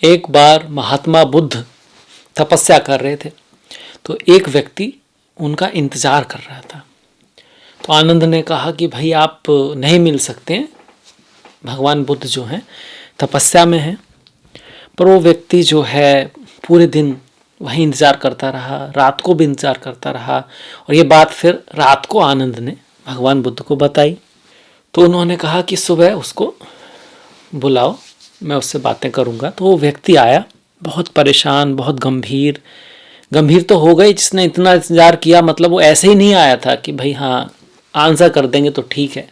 एक बार महात्मा बुद्ध तपस्या कर रहे थे, तो एक व्यक्ति उनका इंतजार कर रहा था। तो आनंद ने कहा कि भाई आप नहीं मिल सकते हैं, भगवान बुद्ध जो हैं तपस्या में हैं। पर वो व्यक्ति जो है पूरे दिन वहीं इंतज़ार करता रहा, रात को भी इंतज़ार करता रहा, और ये बात फिर रात को आनंद ने भगवान बुद्ध को बताई। तो उन्होंने कहा कि सुबह उसको बुलाओ, मैं उससे बातें करूँगा। तो वो व्यक्ति आया, बहुत परेशान, बहुत गंभीर तो हो गई, जिसने इतना इंतज़ार किया। मतलब वो ऐसे ही नहीं आया था कि भाई हाँ आंसर कर देंगे तो ठीक है।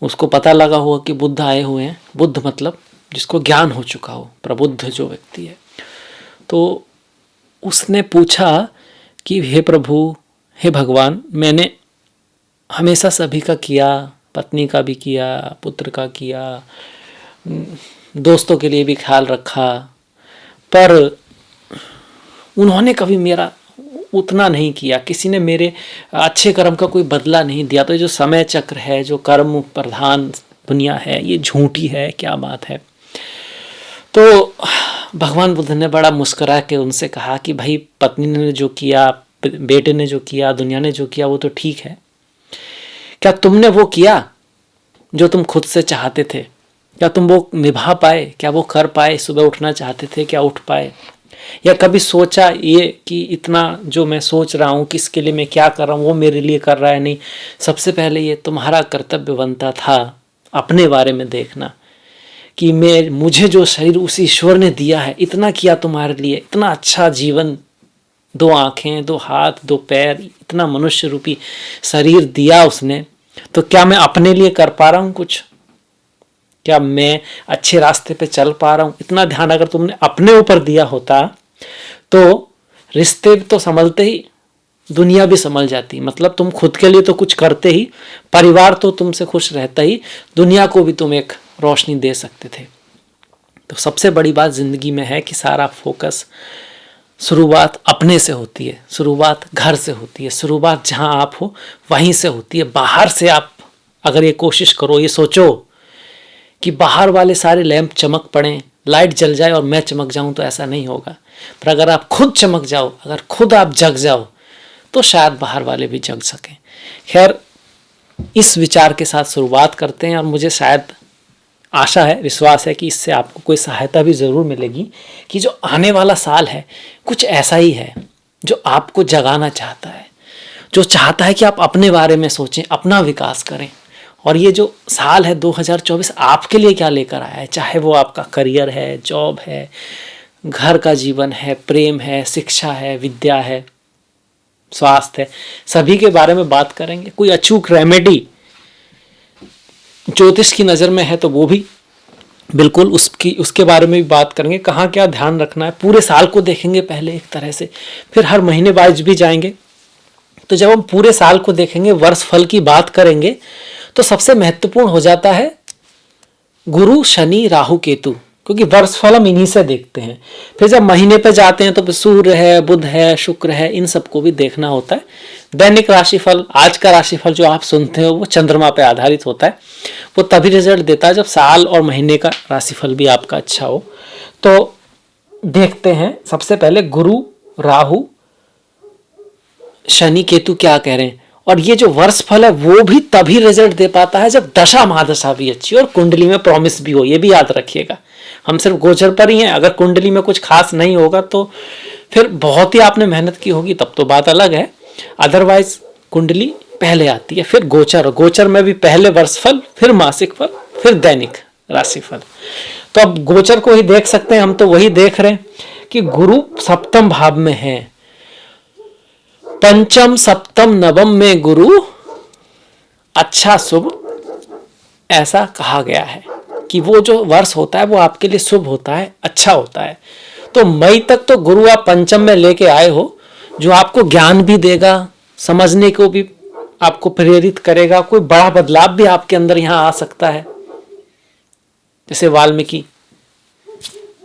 उसको पता लगा हुआ कि बुद्ध आए हुए हैं। बुद्ध मतलब जिसको ज्ञान हो चुका हो, प्रबुद्ध जो व्यक्ति है। तो उसने पूछा कि हे प्रभु, हे भगवान, मैंने हमेशा सभी का किया, पत्नी का भी किया, पुत्र का किया, दोस्तों के लिए भी ख्याल रखा, पर उन्होंने कभी मेरा उतना नहीं किया, किसी ने मेरे अच्छे कर्म का कोई बदला नहीं दिया। तो जो समय चक्र है, जो कर्म प्रधान दुनिया है, ये झूठी है, क्या बात है। तो भगवान बुद्ध ने बड़ा मुस्कुरा के उनसे कहा कि भाई पत्नी ने जो किया, बेटे ने जो किया, दुनिया ने जो किया, वो तो ठीक है। क्या तुमने वो किया जो तुम खुद से चाहते थे? क्या तुम वो निभा पाए? क्या वो कर पाए? सुबह उठना चाहते थे, क्या उठ पाए? या कभी सोचा ये कि इतना जो मैं सोच रहा हूँ, किसके लिए मैं क्या कर रहा हूँ, वो मेरे लिए कर रहा है? नहीं, सबसे पहले ये तुम्हारा कर्तव्य बनता था अपने बारे में देखना कि मुझे जो शरीर उस ईश्वर ने दिया है, इतना किया तुम्हारे लिए, इतना अच्छा जीवन, 2 आँखें, 2 हाथ, 2 पैर, इतना मनुष्य रूपी शरीर दिया उसने, तो क्या मैं अपने लिए कर पा रहा हूँ कुछ? क्या मैं अच्छे रास्ते पे चल पा रहा हूँ? इतना ध्यान अगर तुमने अपने ऊपर दिया होता तो रिश्ते तो संभलते ही, दुनिया भी संभल जाती। मतलब तुम खुद के लिए तो कुछ करते ही, परिवार तो तुमसे खुश रहता ही, दुनिया को भी तुम एक रोशनी दे सकते थे। तो सबसे बड़ी बात जिंदगी में है कि सारा फोकस, शुरुआत अपने से होती है, शुरुआत घर से होती है, शुरुआत जहाँ आप हो वहीं से होती है। बाहर से आप अगर ये कोशिश करो, ये सोचो कि बाहर वाले सारे लैंप चमक पड़ें, लाइट जल जाए और मैं चमक जाऊं, तो ऐसा नहीं होगा। पर अगर आप खुद चमक जाओ, अगर खुद आप जग जाओ, तो शायद बाहर वाले भी जग सकें। खैर, इस विचार के साथ शुरुआत करते हैं, और मुझे शायद आशा है, विश्वास है कि इससे आपको कोई सहायता भी ज़रूर मिलेगी कि जो आने वाला साल है कुछ ऐसा ही है जो आपको जगाना चाहता है, जो चाहता है कि आप अपने बारे में सोचें, अपना विकास करें। और ये जो साल है 2024 आपके लिए क्या लेकर आया है, चाहे वो आपका करियर है, जॉब है, घर का जीवन है, प्रेम है, शिक्षा है, विद्या है, स्वास्थ्य है, सभी के बारे में बात करेंगे। कोई अचूक रेमेडी ज्योतिष की नज़र में है तो वो भी बिल्कुल उसके बारे में भी बात करेंगे। कहाँ क्या ध्यान रखना है, पूरे साल को देखेंगे पहले एक तरह से, फिर हर महीने वाइज भी जाएंगे। तो जब हम पूरे साल को देखेंगे, वर्ष फल की बात करेंगे, तो सबसे महत्वपूर्ण हो जाता है गुरु, शनि, राहु, केतु, क्योंकि वर्ष फल हम इन्हीं से देखते हैं। फिर जब महीने पे जाते हैं तो सूर्य है, बुध है, शुक्र है, इन सबको भी देखना होता है। दैनिक राशिफल, आज का राशिफल जो आप सुनते हो वो चंद्रमा पे आधारित होता है, वो तभी रिजल्ट देता है जब साल और महीने का राशिफल भी आपका अच्छा हो। तो देखते हैं सबसे पहले गुरु, राहु, शनि, केतु क्या कह रहे हैं। और ये जो वर्ष फल है वो भी तभी रिजल्ट दे पाता है जब दशा महादशा भी अच्छी और कुंडली में प्रॉमिस भी हो। ये भी याद रखिएगा, हम सिर्फ गोचर पर ही हैं। अगर कुंडली में कुछ खास नहीं होगा तो फिर बहुत ही आपने मेहनत की होगी, तब तो बात अलग है। अदरवाइज कुंडली पहले आती है, फिर गोचर, गोचर में भी पहले वर्ष फल, फिर मासिक फल, फिर दैनिक राशिफल। तो अब गोचर को ही देख सकते हैं, हम तो वही देख रहे हैं कि गुरु सप्तम भाव में है, पंचम, सप्तम, नवम में गुरु अच्छा शुभ, ऐसा कहा गया है कि वो जो वर्ष होता है वो आपके लिए शुभ होता है, अच्छा होता है। तो मई तक तो गुरु आप पंचम में लेके आए हो, जो आपको ज्ञान भी देगा, समझने को भी आपको प्रेरित करेगा। कोई बड़ा बदलाव भी आपके अंदर यहाँ आ सकता है। जैसे वाल्मीकि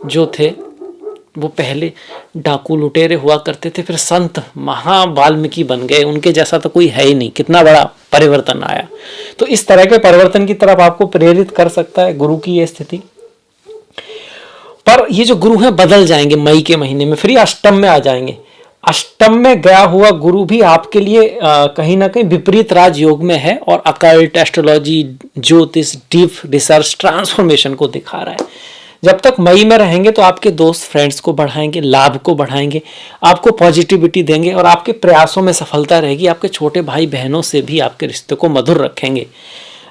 जो थे वो पहले डाकू लुटेरे हुआ करते थे, फिर संत महा वाल्मीकि बन गए, उनके जैसा तो कोई है ही नहीं, कितना बड़ा परिवर्तन आया। तो इस तरह के परिवर्तन की तरफ आपको प्रेरित कर सकता है गुरु की ये स्थिति। पर ये जो गुरु हैं बदल जाएंगे मई के महीने में, फिर ये अष्टम में आ जाएंगे। अष्टम में गया हुआ गुरु भी आपके लिए कहीं ना कहीं विपरीत राजयोग में है और अकल्ट, एस्ट्रोलॉजी, ज्योतिष, डीप रिसर्च, ट्रांसफॉर्मेशन को दिखा रहा है। जब तक मई में रहेंगे तो आपके दोस्त फ्रेंड्स को बढ़ाएंगे, लाभ को बढ़ाएंगे, आपको पॉजिटिविटी देंगे और आपके प्रयासों में सफलता रहेगी। आपके छोटे भाई बहनों से भी आपके रिश्ते को मधुर रखेंगे।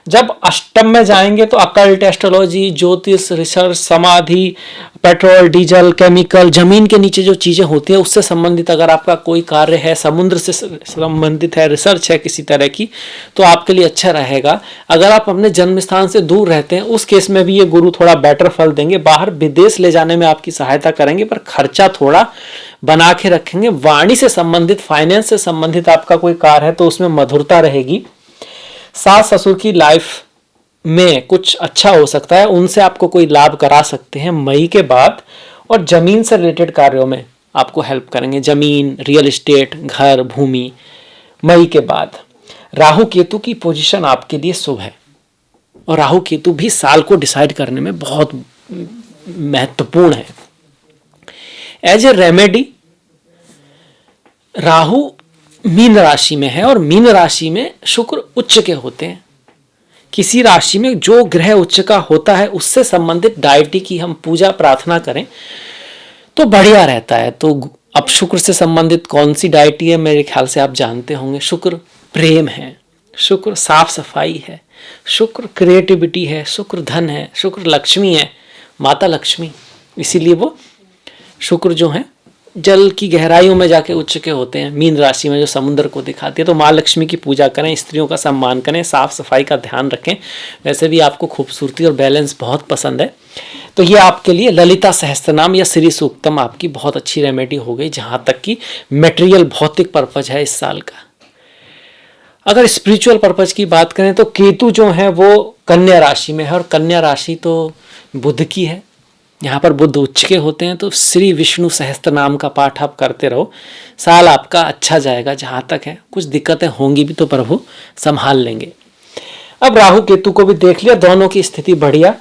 जब अष्टम में जाएंगे तो अकल्ट, एस्ट्रोलॉजी, ज्योतिष, रिसर्च, समाधि, पेट्रोल, डीजल, केमिकल, जमीन के नीचे जो चीजें होती हैं उससे संबंधित अगर आपका कोई कार्य है, समुद्र से संबंधित है, रिसर्च है किसी तरह की, तो आपके लिए अच्छा रहेगा। अगर आप अपने जन्म स्थान से दूर रहते हैं उस केस में भी ये गुरु थोड़ा बेटर फल देंगे। बाहर विदेश ले जाने में आपकी सहायता करेंगे, पर खर्चा थोड़ा बना के रखेंगे। वाणी से संबंधित, फाइनेंस से संबंधित आपका कोई कार्य है तो उसमें मधुरता रहेगी। सास ससुर की लाइफ में कुछ अच्छा हो सकता है, उनसे आपको कोई लाभ करा सकते हैं मई के बाद। और जमीन से रिलेटेड कार्यों में आपको हेल्प करेंगे, जमीन, रियल एस्टेट, घर, भूमि, मई के बाद। राहु केतु की पोजीशन आपके लिए शुभ है और राहु केतु भी साल को डिसाइड करने में बहुत महत्वपूर्ण है। एज ए रेमेडी, राहु मीन राशि में है और मीन राशि में शुक्र उच्च के होते हैं। किसी राशि में जो ग्रह उच्च का होता है उससे संबंधित डायटी की हम पूजा प्रार्थना करें तो बढ़िया रहता है। तो अब शुक्र से संबंधित कौन सी डायटी है, मेरे ख्याल से आप जानते होंगे। शुक्र प्रेम है, शुक्र साफ सफाई है, शुक्र क्रिएटिविटी है, शुक्र धन है, शुक्र लक्ष्मी है, माता लक्ष्मी। इसीलिए वो शुक्र जो है जल की गहराइयों में जाके उच्च के होते हैं। मीन राशि में जो समुद्र को दिखाती है, तो माँ लक्ष्मी की पूजा करें, स्त्रियों का सम्मान करें, साफ सफाई का ध्यान रखें। वैसे भी आपको खूबसूरती और बैलेंस बहुत पसंद है, तो ये आपके लिए ललिता सहस्त्रनाम या श्री सूक्तम आपकी बहुत अच्छी रेमेडी हो गई, जहां तक कि मेटेरियल भौतिक पर्पज है इस साल का। अगर स्पिरिचुअल पर्पज की बात करें तो केतु जो है वो कन्या राशि में है और कन्या राशि तो बुध की है। यहाँ पर बुध उच्च के होते हैं, तो श्री विष्णु सहस्त्र नाम का पाठ आप करते रहो, साल आपका अच्छा जाएगा। जहाँ तक है कुछ दिक्कतें होंगी भी तो प्रभु संभाल लेंगे। अब राहु केतु को भी देख लिया, दोनों की स्थिति बढ़िया,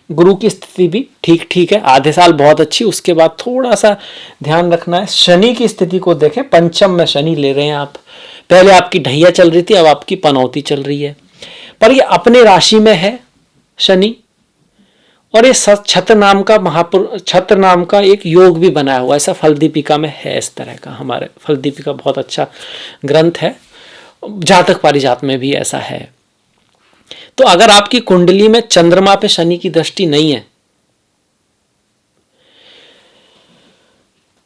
गुरु की स्थिति भी ठीक ठीक है। आधे साल बहुत अच्छी, उसके बाद थोड़ा सा ध्यान रखना है। शनि की स्थिति को देखें, पंचम में शनि ले रहे हैं आप। पहले आपकी ढैया चल रही थी, अब आपकी पनौती चल रही है, पर ये अपने राशि में है शनि। और ये छत्र नाम का छत्र नाम का एक योग भी बनाया हुआ, ऐसा फल दीपिका में है। इस तरह का हमारे फल दीपिका बहुत अच्छा ग्रंथ है, जातक पारिजात में भी ऐसा है। तो अगर आपकी कुंडली में चंद्रमा पे शनि की दृष्टि नहीं है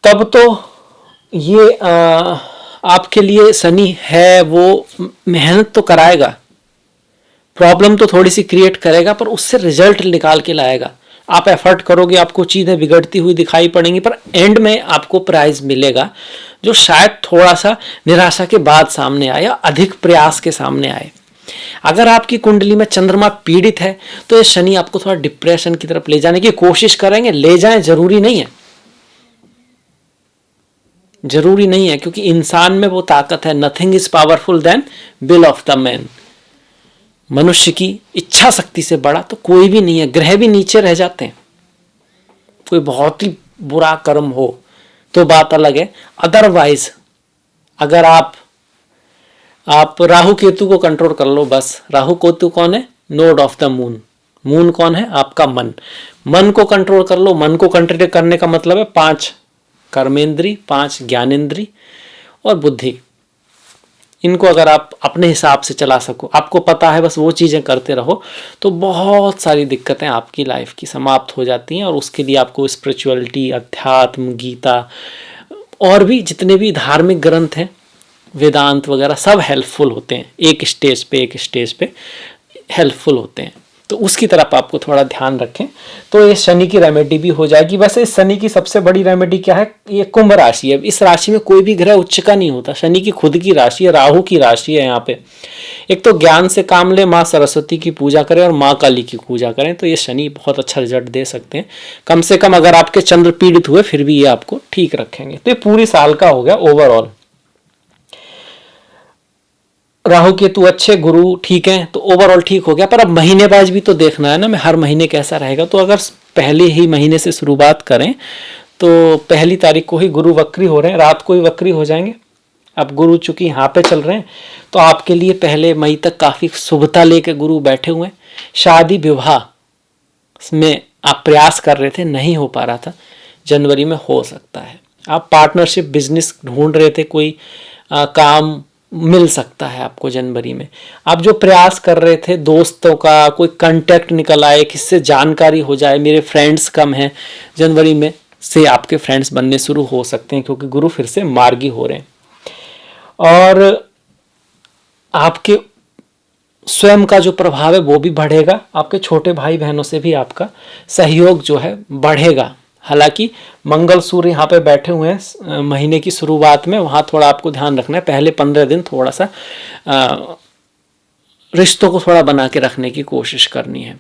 तब तो ये आपके लिए शनि है वो मेहनत तो कराएगा, प्रॉब्लम तो थोड़ी सी क्रिएट करेगा, पर उससे रिजल्ट निकाल के लाएगा। आप एफर्ट करोगे, आपको चीजें बिगड़ती हुई दिखाई पड़ेंगी, पर एंड में आपको प्राइज मिलेगा जो शायद थोड़ा सा निराशा के बाद सामने आए या अधिक प्रयास के सामने आए। अगर आपकी कुंडली में चंद्रमा पीड़ित है तो ये शनि आपको थोड़ा डिप्रेशन की तरफ ले जाने की कोशिश करेंगे। ले जाएं, जरूरी नहीं है, जरूरी नहीं है, क्योंकि इंसान में वो ताकत है। Nothing is powerful than will of the man. मनुष्य की इच्छा शक्ति से बड़ा तो कोई भी नहीं है। ग्रह भी नीचे रह जाते हैं, कोई बहुत ही बुरा कर्म हो तो बात अलग है। अदरवाइज अगर आप राहु केतु को कंट्रोल कर लो बस। राहु केतु कौन है? Node of the moon. Moon कौन है? आपका मन। मन को कंट्रोल कर लो। मन को कंट्रोल करने का मतलब है 5 कर्मेंद्री, 5 ज्ञानेंद्री और बुद्धि। इनको अगर आप अपने हिसाब से चला सको, आपको पता है, बस वो चीज़ें करते रहो, तो बहुत सारी दिक्कतें आपकी लाइफ की समाप्त हो जाती हैं। और उसके लिए आपको स्पिरिचुअलिटी, अध्यात्म, गीता और भी जितने भी धार्मिक ग्रंथ हैं, वेदांत वगैरह, सब हेल्पफुल होते हैं। एक स्टेज पे हेल्पफुल होते हैं, तो उसकी तरफ आपको थोड़ा ध्यान रखें तो ये शनि की रेमेडी भी हो जाएगी। वैसे इस शनि की सबसे बड़ी रेमेडी क्या है? ये कुंभ राशि है। इस राशि में कोई भी ग्रह उच्च का नहीं होता। शनि की खुद की राशि है, राहु की राशि है। यहाँ पे एक तो ज्ञान से काम ले, माँ सरस्वती की पूजा करें और माँ काली की पूजा करें, तो ये शनि बहुत अच्छा रिजल्ट दे सकते हैं। कम से कम अगर आपके चंद्र पीड़ित हुए फिर भी ये आपको ठीक रखेंगे। तो ये पूरी साल का हो गया ओवरऑल। राहु केतु अच्छे, गुरु ठीक है, तो ओवरऑल ठीक हो गया। पर अब महीने बाद भी तो देखना है ना, मैं हर महीने कैसा रहेगा। तो अगर पहले ही महीने से शुरुआत करें तो पहली तारीख को ही गुरु वक्री हो रहे हैं, रात को ही वक्री हो जाएंगे। अब गुरु चूंकि यहाँ पे चल रहे हैं तो आपके लिए पहले मई तक काफी शुभता लेके गुरु बैठे हुए हैं। शादी विवाह में आप प्रयास कर रहे थे, नहीं हो पा रहा था, जनवरी में हो सकता है। आप पार्टनरशिप बिजनेस ढूंढ रहे थे, कोई काम मिल सकता है आपको जनवरी में। आप जो प्रयास कर रहे थे दोस्तों का कोई कांटेक्ट निकल आए, किससे जानकारी हो जाए, मेरे फ्रेंड्स कम हैं, जनवरी में से आपके फ्रेंड्स बनने शुरू हो सकते हैं, क्योंकि गुरु फिर से मार्गी हो रहे हैं। और आपके स्वयं का जो प्रभाव है वो भी बढ़ेगा, आपके छोटे भाई बहनों से भी आपका सहयोग जो है बढ़ेगा। हालांकि मंगल सूर्य यहाँ पे बैठे हुए हैं महीने की शुरुआत में, वहाँ थोड़ा आपको ध्यान रखना है, पहले 15 दिन थोड़ा सा रिश्तों को थोड़ा बना के रखने की कोशिश करनी है।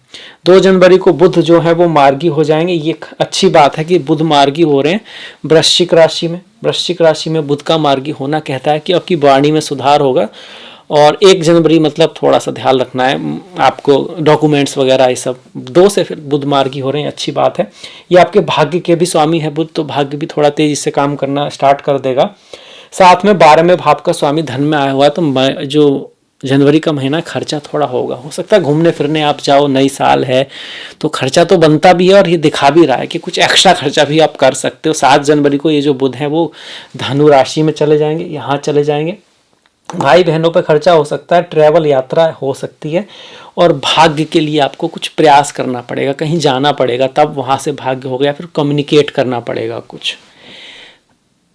2 जनवरी को बुध जो है वो मार्गी हो जाएंगे। ये अच्छी बात है कि बुध मार्गी हो रहे हैं वृश्चिक राशि में। वृश्चिक राशि में बुध का मार्गी होना कहता है कि आपकी वाणी में सुधार होगा। और 1 जनवरी मतलब थोड़ा सा ध्यान रखना है आपको, डॉक्यूमेंट्स वगैरह ये सब। 2 से फिर बुध मार्गी हो रहे हैं, अच्छी बात है। ये आपके भाग्य के भी स्वामी है बुध, तो भाग्य भी थोड़ा तेजी से काम करना स्टार्ट कर देगा। साथ में 12वें भाव का स्वामी धन में आया हुआ है, तो जो जनवरी का महीना खर्चा थोड़ा होगा, हो सकता है घूमने फिरने आप जाओ, नई साल है तो खर्चा तो बनता भी है, और ये दिखा भी रहा है कि कुछ एक्स्ट्रा खर्चा भी आप कर सकते हो। 7 जनवरी को ये जो बुध है वो धनु राशि में चले जाएंगे, यहाँ चले जाएंगे। भाई बहनों पर खर्चा हो सकता है, ट्रैवल यात्रा हो सकती है, और भाग्य के लिए आपको कुछ प्रयास करना पड़ेगा, कहीं जाना पड़ेगा, तब वहाँ से भाग्य हो गया, फिर कम्युनिकेट करना पड़ेगा कुछ।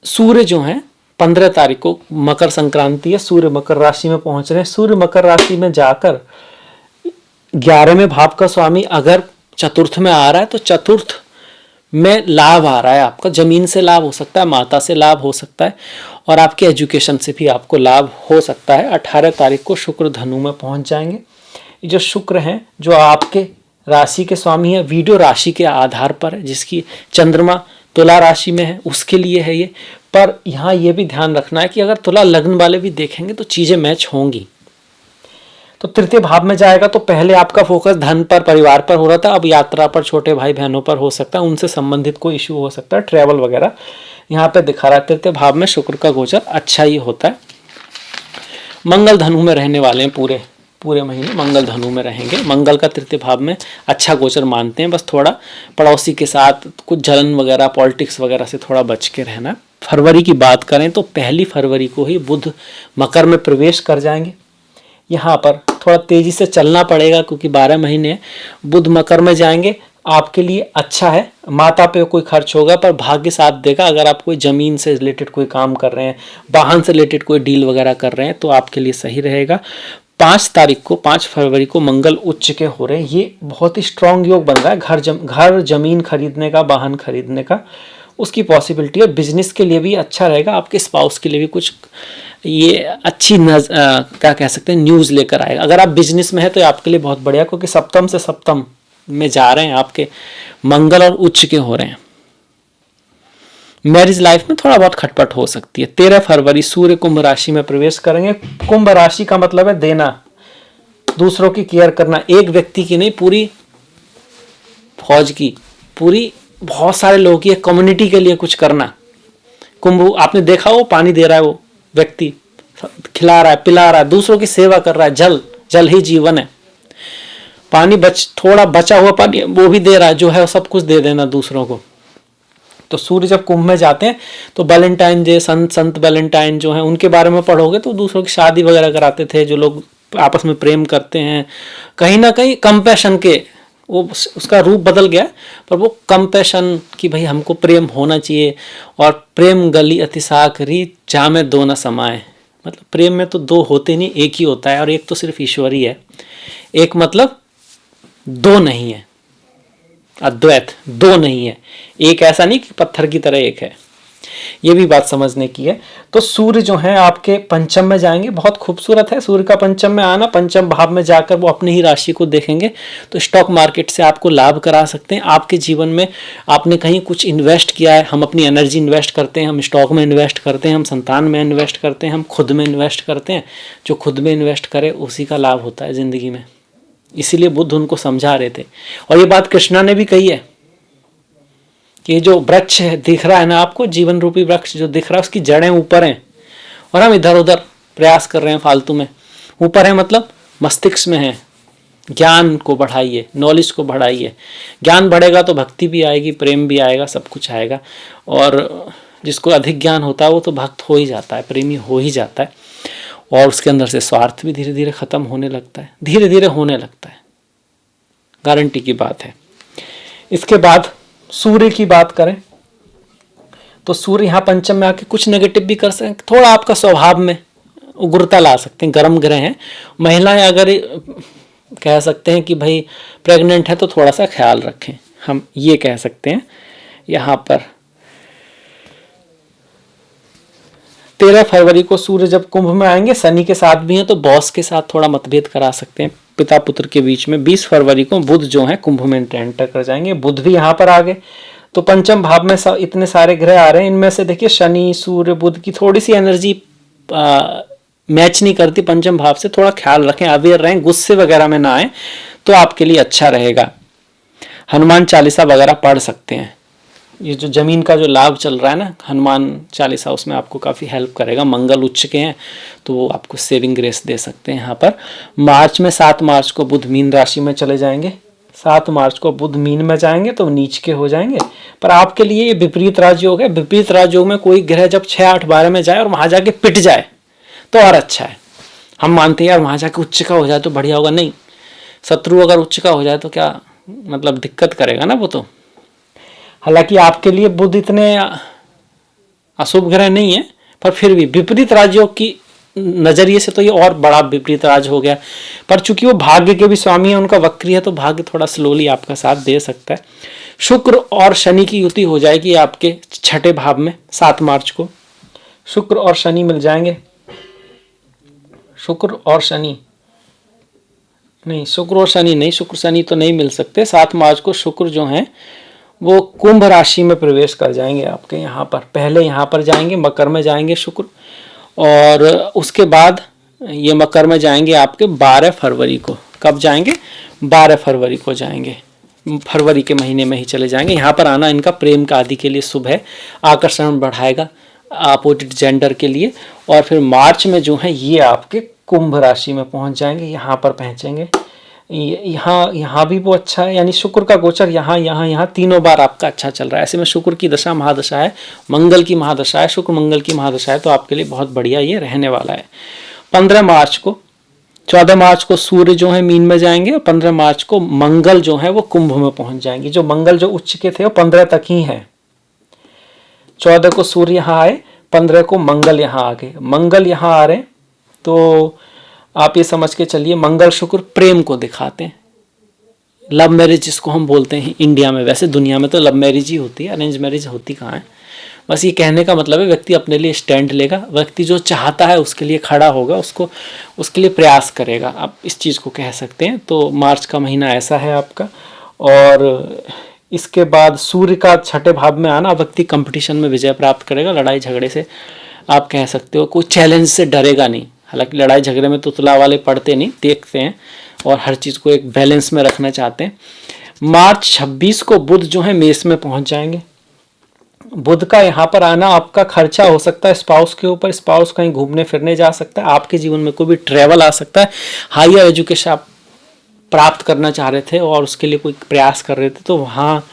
सूर्य जो है 15 तारीख को मकर संक्रांति है, सूर्य मकर राशि में पहुंच रहे हैं। सूर्य मकर राशि में जाकर 11वें भाव का स्वामी अगर चतुर्थ में आ रहा है तो चतुर्थ में लाभ आ रहा है आपका, जमीन से लाभ हो सकता है, माता से लाभ हो सकता है, और आपके एजुकेशन से भी आपको लाभ हो सकता है। 18 तारीख को शुक्र धनु में पहुंच जाएंगे। ये जो शुक्र हैं जो आपके राशि के स्वामी है, वीडियो राशि के आधार पर है, जिसकी चंद्रमा तुला राशि में है उसके लिए है ये। पर यहाँ ये भी ध्यान रखना है कि अगर तुला लग्न वाले भी देखेंगे तो चीजें मैच होंगी। तो तृतीय भाव में जाएगा तो पहले आपका फोकस धन पर, परिवार पर हो रहा था, अब यात्रा पर, छोटे भाई बहनों पर हो सकता है, उनसे संबंधित कोई इश्यू हो सकता है, ट्रैवल वगैरह यहाँ पे दिखा रहा है। तृतीय भाव में शुक्र का गोचर अच्छा ही होता है। मंगल धनु में रहने वाले हैं, पूरे महीने मंगल धनु में रहेंगे। मंगल का तृतीय भाव में अच्छा गोचर मानते हैं, बस थोड़ा पड़ोसी के साथ कुछ जलन वगैरह, पॉलिटिक्स वगैरह से थोड़ा बच के रहना। फरवरी की बात करें तो 1 फरवरी को ही बुध मकर में प्रवेश कर जाएंगे। यहाँ पर थोड़ा तेजी से चलना पड़ेगा क्योंकि 12 महीने बुध मकर में जाएंगे, आपके लिए अच्छा है। माता पे कोई खर्च होगा पर भाग्य साथ देगा। अगर आप कोई जमीन से रिलेटेड कोई काम कर रहे हैं, वाहन से रिलेटेड कोई डील वगैरह कर रहे हैं तो आपके लिए सही रहेगा। 5 फरवरी को मंगल उच्च के हो रहे हैं, ये बहुत ही स्ट्रांग योग बन रहा है। घर जमीन खरीदने का, वाहन खरीदने का उसकी पॉसिबिलिटी है। बिजनेस के लिए भी अच्छा रहेगा, आपके स्पाउस के लिए भी कुछ ये अच्छी क्या कह सकते हैं न्यूज़ लेकर आएगा। अगर आप बिजनेस में है तो आपके लिए बहुत बढ़िया, क्योंकि सप्तम से सप्तम में जा रहे हैं आपके मंगल और उच्च के हो रहे हैं। मैरिज लाइफ में थोड़ा बहुत खटपट हो सकती है। 13 फरवरी सूर्य कुंभ राशि में प्रवेश करेंगे। कुंभ राशि का मतलब है देना, दूसरों की केयर करना, एक व्यक्ति की नहीं, पूरी फौज की, पूरी बहुत सारे लोगों की, कम्युनिटी के लिए कुछ करना। कुंभ आपने देखा वो पानी दे रहा है, वो व्यक्ति खिला रहा है, पिला रहा है, दूसरों की सेवा कर रहा है। जल ही जीवन है। पानी थोड़ा बचा हुआ पानी वो भी दे रहा है, जो है सब कुछ दे देना दूसरों को। तो सूर्य जब कुंभ में जाते हैं तो वैलेंटाइन डे, संत वैलेंटाइन जो है उनके बारे में पढ़ोगे तो दूसरों की शादी वगैरह कराते थे, जो लोग आपस में प्रेम करते हैं। कहीं ना कहीं कंपैशन के वो उसका रूप बदल गया, पर वो कंपैशन कि भाई हमको प्रेम होना चाहिए। और प्रेम गली अतिशा करी जामे दो न समाए, मतलब प्रेम में तो दो होते नहीं, एक ही होता है, और एक तो सिर्फ ईश्वर ही है। एक मतलब दो नहीं है, अद्वैत दो नहीं है। एक ऐसा नहीं कि पत्थर की तरह एक है। ये भी बात समझने की है। तो सूर्य जो है आपके पंचम में जाएंगे, बहुत खूबसूरत है सूर्य का पंचम में आना। पंचम भाव में जाकर वो अपनी ही राशि को देखेंगे, तो स्टॉक मार्केट से आपको लाभ करा सकते हैं। आपके जीवन में आपने कहीं कुछ इन्वेस्ट किया है, हम अपनी एनर्जी इन्वेस्ट करते हैं, हम स्टॉक में इन्वेस्ट करते हैं, हम संतान में इन्वेस्ट करते हैं, हम खुद में इन्वेस्ट करते हैं। जो खुद में इन्वेस्ट करे उसी का लाभ होता है ज़िंदगी में। इसीलिए बुद्ध उनको समझा रहे थे। और ये बात कृष्णा ने भी कही है कि जो वृक्ष दिख रहा है ना आपको, जीवन रूपी वृक्ष जो दिख रहा है, उसकी जड़ें ऊपर हैं और हम इधर उधर प्रयास कर रहे हैं फालतू में। ऊपर है मतलब मस्तिष्क में है। ज्ञान को बढ़ाइए, नॉलेज को बढ़ाइए। ज्ञान बढ़ेगा तो भक्ति भी आएगी, प्रेम भी आएगा, सब कुछ आएगा। और जिसको अधिक ज्ञान होता है वो तो भक्त हो ही जाता है, प्रेमी हो ही जाता है। और उसके अंदर से स्वार्थ भी धीरे धीरे खत्म होने लगता है, धीरे धीरे होने लगता है, गारंटी की बात है। इसके बाद सूर्य की बात करें तो सूर्य यहाँ पंचम में आके कुछ नेगेटिव भी कर सकते हैं, थोड़ा आपका स्वभाव में उग्रता ला सकते हैं। गर्म ग्रह हैं। महिलाएं अगर कह सकते हैं कि भाई प्रेग्नेंट है तो थोड़ा सा ख्याल रखें, हम ये कह सकते हैं। यहाँ पर 13 फरवरी को सूर्य जब कुंभ में आएंगे, शनि के साथ भी हैं तो बॉस के साथ थोड़ा मतभेद करा सकते हैं, पिता पुत्र के बीच में। 20 फरवरी को बुध जो है कुंभ में एंटर कर जाएंगे। बुध भी यहाँ पर आ गए, तो पंचम भाव में इतने सारे ग्रह आ रहे हैं। इनमें से देखिए शनि, सूर्य, बुध की थोड़ी सी एनर्जी मैच नहीं करती पंचम भाव से। थोड़ा ख्याल रखें, अवेयर रहें, गुस्से वगैरह में ना आए तो आपके लिए अच्छा रहेगा। हनुमान चालीसा वगैरह पढ़ सकते हैं। ये जो जमीन का जो लाभ चल रहा है ना, हनुमान चालीसा, उसमें आपको काफ़ी हेल्प करेगा। मंगल उच्च के हैं तो वो आपको सेविंग ग्रेस दे सकते हैं। यहाँ पर मार्च में 7 मार्च को बुध मीन राशि में चले जाएंगे। 7 मार्च को बुध मीन में जाएंगे तो नीच के हो जाएंगे। पर आपके लिए ये विपरीत राजयोग है। विपरीत राजयोग में कोई ग्रह जब 6, 8, 12 में जाए और वहाँ जाके पिट जाए तो और अच्छा है। हम मानते हैं यार वहाँ जाके उच्च का हो जाए तो बढ़िया होगा, नहीं। शत्रु अगर उच्च का हो जाए तो क्या मतलब दिक्कत करेगा ना वो तो। हालांकि आपके लिए बुध इतने अशुभ ग्रह नहीं है, पर फिर भी विपरीत राजयोग की नजरिए से तो ये और बड़ा विपरीत राज हो गया। पर चूंकि वो भाग्य के भी स्वामी है, उनका वक्री है, तो भाग्य थोड़ा स्लोली आपका साथ दे सकता है। शुक्र और शनि की युति हो जाएगी आपके 6ठे भाव में 7 मार्च को। शुक्र और शनि मिल जाएंगे। शुक्र और शनि नहीं, शुक्र और शनि नहीं, शुक्र शनि तो नहीं मिल सकते। 7 मार्च को शुक्र जो है वो कुंभ राशि में प्रवेश कर जाएंगे आपके। यहाँ पर पहले यहाँ पर जाएंगे, मकर में जाएंगे शुक्र, और उसके बाद ये मकर में जाएंगे आपके 12 फरवरी को। कब जाएंगे? 12 फरवरी को जाएंगे। फरवरी के महीने में ही चले जाएंगे। यहाँ पर आना इनका प्रेम का आदि के लिए शुभ है, आकर्षण बढ़ाएगा अपोजिट जेंडर के लिए। और फिर मार्च में जो है ये आपके कुंभ राशि में पहुँच जाएंगे, यहाँ पर पहुँचेंगे। यहाँ भी वो अच्छा है, यानी शुक्र का गोचर यहाँ तीनों बार आपका अच्छा चल रहा है। ऐसे में शुक्र की दशा महादशा है, मंगल की महादशा है, शुक्र मंगल की महादशा है, तो आपके लिए बहुत बढ़िया ये रहने वाला है। 14 मार्च को सूर्य जो है मीन में जाएंगे, और 15 मार्च को मंगल जो है वो कुंभ में पहुंच जाएंगे। जो मंगल जो उच्च के थे वो 15 तक ही है। 14 को सूर्य यहाँ आए, 15 को मंगल यहाँ आ गए। मंगल यहाँ आ रहे तो आप ये समझ के चलिए, मंगल शुक्र प्रेम को दिखाते हैं। लव मैरिज जिसको हम बोलते हैं इंडिया में, वैसे दुनिया में तो लव मैरिज ही होती है, अरेंज मैरिज होती कहाँ है। बस ये कहने का मतलब है व्यक्ति अपने लिए स्टैंड लेगा, व्यक्ति जो चाहता है उसके लिए खड़ा होगा, उसके लिए प्रयास करेगा, आप इस चीज़ को कह सकते हैं। तो मार्च का महीना ऐसा है आपका। और इसके बाद सूर्य का 6ठे भाव में आना, व्यक्ति कंपटीशन में विजय प्राप्त करेगा। लड़ाई झगड़े से आप कह सकते हो कोई चैलेंज से डरेगा नहीं। हालांकि लड़ाई झगड़े में तो तुला वाले पड़ते नहीं, देखते हैं और हर चीज़ को एक बैलेंस में रखना चाहते हैं। मार्च 26 को बुध जो है मेष में पहुंच जाएंगे। बुध का यहाँ पर आना आपका खर्चा हो सकता है स्पाउस के ऊपर। स्पाउस कहीं घूमने फिरने जा सकता है, आपके जीवन में कोई भी ट्रैवल आ सकता है। हायर एजुकेशन आप प्राप्त करना चाह रहे थे और उसके लिए कोई प्रयास कर रहे थे, तो वहाँ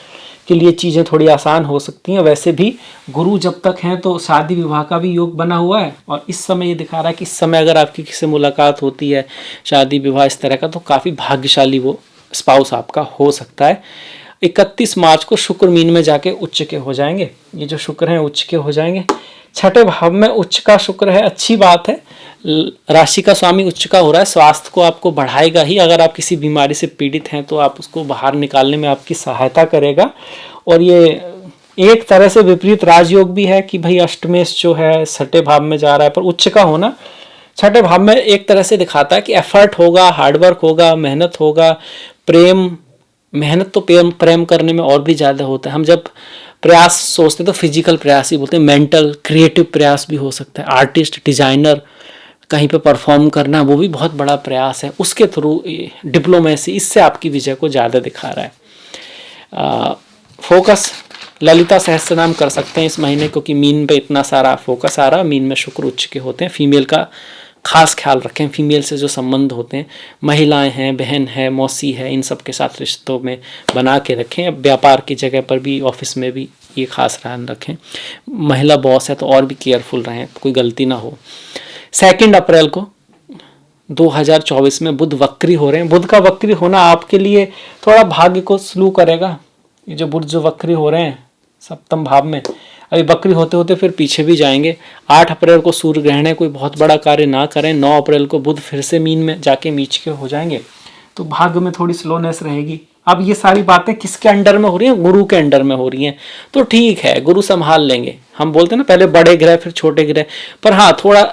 के लिए चीज़ें थोड़ी आसान हो सकती हैं। वैसे भी गुरु जब तक हैं तो शादी विवाह का भी योग बना हुआ है, और इस समय ये दिखा रहा है कि इस समय अगर आपकी किसी से मुलाकात होती है, शादी विवाह इस तरह का, तो काफ़ी भाग्यशाली वो स्पाउस आपका हो सकता है। 31 मार्च को शुक्र मीन में जाके उच्च के हो जाएंगे। ये जो शुक्र हैं उच्च के हो जाएंगे। 6ठे भाव में उच्च का शुक्र है, अच्छी बात है। राशि का स्वामी उच्च का हो रहा है, स्वास्थ्य को आपको बढ़ाएगा ही। अगर आप किसी बीमारी से पीड़ित हैं तो आप उसको बाहर निकालने में आपकी सहायता करेगा। और ये एक तरह से विपरीत राजयोग भी है कि भाई अष्टमेश जो है छठे भाव में जा रहा है, पर उच्च का होना छठे भाव में एक तरह से दिखाता है कि एफर्ट होगा, हार्डवर्क होगा, मेहनत होगा, प्रेम, मेहनत तो प्रेम करने में और भी ज़्यादा होता है। हम जब प्रयास सोचते तो फिजिकल प्रयास ही बोलते हैं, मेंटल क्रिएटिव प्रयास भी हो सकता है। आर्टिस्ट, डिजाइनर, कहीं पे परफॉर्म करना, वो भी बहुत बड़ा प्रयास है। उसके थ्रू डिप्लोमेसी, इससे आपकी विजय को ज़्यादा दिखा रहा है। फोकस ललिता सहस्त्रनाम कर सकते हैं इस महीने, क्योंकि मीन पे इतना सारा फोकस आ रहा। मीन में शुक्र उच्च के होते हैं। फीमेल का खास ख्याल रखें, फीमेल से जो संबंध होते हैं, महिलाएं हैं, बहन है, मौसी है, इन सब के साथ रिश्तों में बना के रखें। व्यापार की जगह पर भी, ऑफिस में भी ये खास ध्यान रखें। महिला बॉस है तो और भी केयरफुल रहें, कोई गलती ना हो। 2 अप्रैल को 2024 में बुध वक्री हो रहे हैं। बुध का वक्री होना आपके लिए थोड़ा भाग्य को स्लो करेगा। ये जो बुध जो वक्री हो रहे हैं सप्तम भाव में, अभी वक्री होते होते फिर पीछे भी जाएंगे। 8 अप्रैल को सूर्य ग्रहण है, कोई बहुत बड़ा कार्य ना करें। 9 अप्रैल को बुध फिर से मीन में जाके नीच के हो जाएंगे, तो भाग्य में थोड़ी स्लोनेस रहेगी। अब ये सारी बातें किसके अंडर में हो रही हैं? गुरु के अंडर में हो रही हैं, तो ठीक है, गुरु संभाल लेंगे। हम बोलते हैं ना पहले बड़े ग्रह फिर छोटे ग्रह, पर हाँ थोड़ा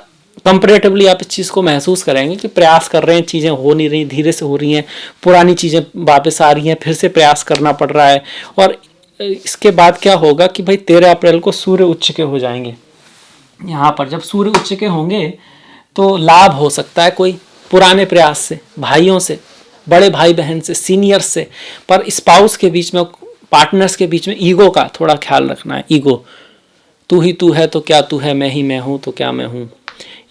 कंपेरेटिवली आप इस चीज़ को महसूस करेंगे कि प्रयास कर रहे हैं, चीज़ें हो नहीं रही, धीरे से हो रही हैं, पुरानी चीज़ें वापस आ रही हैं, फिर से प्रयास करना पड़ रहा है। और इसके बाद क्या होगा कि भाई 13 अप्रैल को सूर्य उच्च के हो जाएंगे। यहाँ पर जब सूर्य उच्च के होंगे तो लाभ हो सकता है कोई पुराने प्रयास से, भाइयों से, बड़े भाई बहन से, सीनियर्स से। पर स्पाउस के बीच में, पार्टनर्स के बीच में ईगो का थोड़ा ख्याल रखना है। ईगो, तू ही तू है तो क्या तू है, मैं ही मैं हूँ तो क्या मैं हूँ,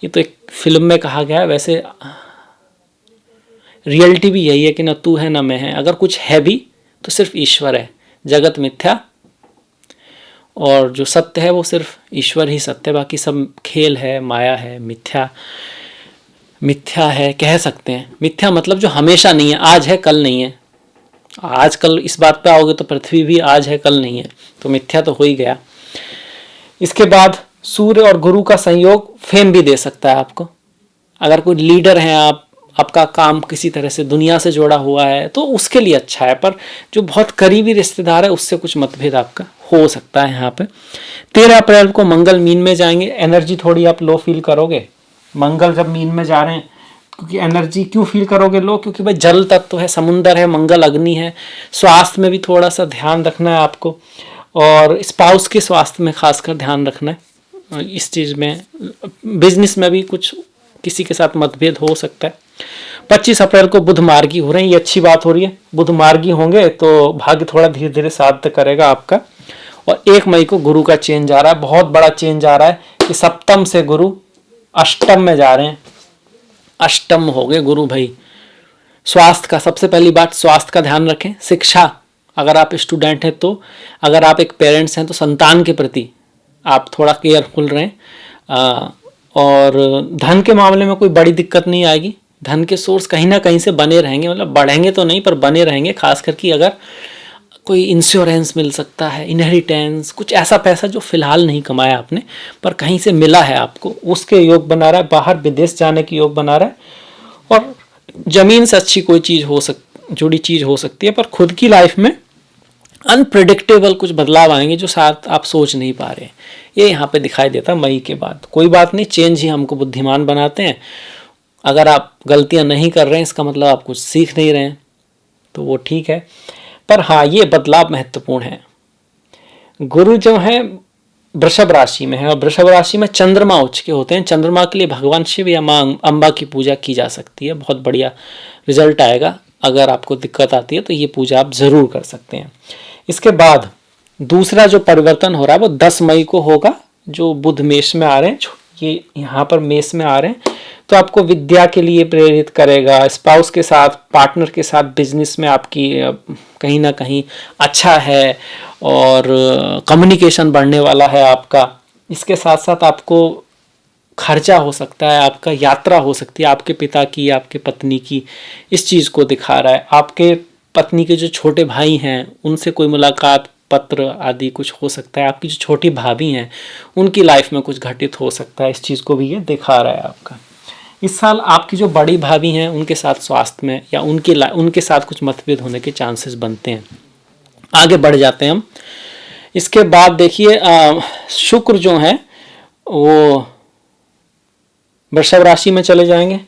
ये तो एक फिल्म में कहा गया है। वैसे रियलिटी भी यही है कि ना तू है ना मैं है। अगर कुछ है भी तो सिर्फ ईश्वर है, जगत मिथ्या, और जो सत्य है वो सिर्फ ईश्वर ही सत्य है, बाकी सब खेल है, माया है, मिथ्या मिथ्या है कह सकते हैं। मिथ्या मतलब जो हमेशा नहीं है, आज है कल नहीं है। आज कल इस बात पे आओगे तो पृथ्वी भी आज है कल नहीं है, तो मिथ्या तो हो ही गया। इसके बाद सूर्य और गुरु का संयोग फेम भी दे सकता है आपको। अगर कोई लीडर हैं आप, आपका काम किसी तरह से दुनिया से जुड़ा हुआ है तो उसके लिए अच्छा है। पर जो बहुत करीबी रिश्तेदार है उससे कुछ मतभेद आपका हो सकता है यहाँ पे। 13 अप्रैल को मंगल मीन में जाएंगे। एनर्जी थोड़ी आप लो फील करोगे, मंगल जब मीन में जा रहे हैं, क्योंकि एनर्जी क्यों फील करोगे लो, क्योंकि भाई जल तत्व है, समुंदर है, मंगल अग्नि है। स्वास्थ्य में भी थोड़ा सा ध्यान रखना है आपको, और स्पाउस के स्वास्थ्य में खासकर ध्यान रखना है। इस चीज़ में, बिजनेस में भी कुछ किसी के साथ मतभेद हो सकता है। 25 अप्रैल को बुध मार्गी हो रहे हैं, ये अच्छी बात हो रही है। बुध मार्गी होंगे तो भाग्य थोड़ा धीरे धीरे साथ करेगा आपका। और 1 मई को गुरु का चेंज आ रहा है, बहुत बड़ा चेंज आ रहा है कि सप्तम से गुरु अष्टम में जा रहे हैं। अष्टम हो गए गुरु भाई। स्वास्थ्य का, सबसे पहली बात स्वास्थ्य का ध्यान रखें। शिक्षा, अगर आप स्टूडेंट हैं तो, अगर आप एक पेरेंट्स हैं तो संतान के प्रति आप थोड़ा केयरफुल रहें। और धन के मामले में कोई बड़ी दिक्कत नहीं आएगी। धन के सोर्स कहीं ना कहीं से बने रहेंगे, मतलब बढ़ेंगे तो नहीं पर बने रहेंगे। खास करके अगर कोई इंश्योरेंस मिल सकता है, इनहेरिटेंस, कुछ ऐसा पैसा जो फिलहाल नहीं कमाया आपने पर कहीं से मिला है आपको, उसके योग बना रहा है। बाहर विदेश जाने की योग बना रहा है, और जमीन से अच्छी कोई चीज़ जुड़ी चीज़ हो सकती है। पर खुद की लाइफ में अनप्रिडिक्टेबल कुछ बदलाव आएंगे जो साथ आप सोच नहीं पा रहे हैं, ये यहाँ पे दिखाई देता है मई के बाद। कोई बात नहीं, चेंज ही हमको बुद्धिमान बनाते हैं। अगर आप गलतियाँ नहीं कर रहे हैं इसका मतलब आप कुछ सीख नहीं रहे हैं, तो वो ठीक है। पर हाँ, ये बदलाव महत्वपूर्ण है। गुरु जो है वृषभ राशि में है, और वृषभ राशि में चंद्रमा उच्च के होते हैं। चंद्रमा के लिए भगवान शिव या माँ अम्बा की पूजा की जा सकती है, बहुत बढ़िया रिजल्ट आएगा। अगर आपको दिक्कत आती है तो ये पूजा आप ज़रूर कर सकते हैं। इसके बाद दूसरा जो परिवर्तन हो रहा है वो 10 मई को होगा, जो बुध मेष में आ रहे हैं, ये यहाँ पर मेष में आ रहे हैं, तो आपको विद्या के लिए प्रेरित करेगा। स्पाउस के साथ, पार्टनर के साथ बिजनेस में आपकी कहीं ना कहीं अच्छा है, और कम्युनिकेशन बढ़ने वाला है आपका। इसके साथ साथ आपको खर्चा हो सकता है, आपका यात्रा हो सकती है, आपके पिता की, आपके पत्नी की, इस चीज़ को दिखा रहा है। आपके पत्नी के जो छोटे भाई हैं उनसे कोई मुलाकात, पत्र आदि कुछ हो सकता है। आपकी जो छोटी भाभी हैं उनकी लाइफ में कुछ घटित हो सकता है, इस चीज़ को भी ये दिखा रहा है आपका। इस साल आपकी जो बड़ी भाभी हैं उनके साथ स्वास्थ्य में या उनके साथ कुछ मतभेद होने के चांसेस बनते हैं। आगे बढ़ जाते हैं हम। इसके बाद देखिए शुक्र जो है वो वृषभ राशि में चले जाएंगे।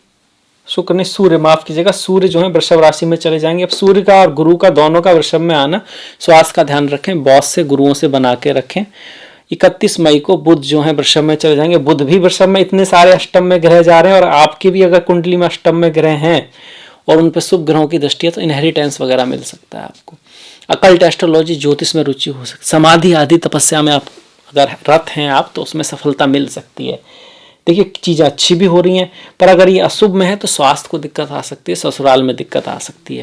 शुक्र ने सूर्य, माफ कीजिएगा, सूर्य जो है वृषभ राशि में चले जाएंगे। अब सूर्य का और गुरु का दोनों का वृषभ में आना, स्वास्थ्य का ध्यान रखें, बॉस से गुरुओं से बना के रखें। 31 मई को बुध जो है वृषभ में चले जाएंगे। बुध भी वृषभ में, इतने सारे अष्टम में ग्रह जा रहे हैं, और आपके भी अगर कुंडली में अष्टम में ग्रह हैं और उन पर शुभ ग्रहों की दृष्टि है तो इनहेरिटेंस वगैरह मिल सकता है आपको। अकल्ट एस्ट्रोलॉजी, ज्योतिष में रुचि हो सकती, समाधि आदि तपस्या में आप अगर रत हैं आप तो उसमें सफलता मिल सकती है। देखिए चीज़ें अच्छी भी हो रही हैं, पर अगर ये अशुभ में है तो स्वास्थ्य को दिक्कत आ सकती है, ससुराल में दिक्कत आ सकती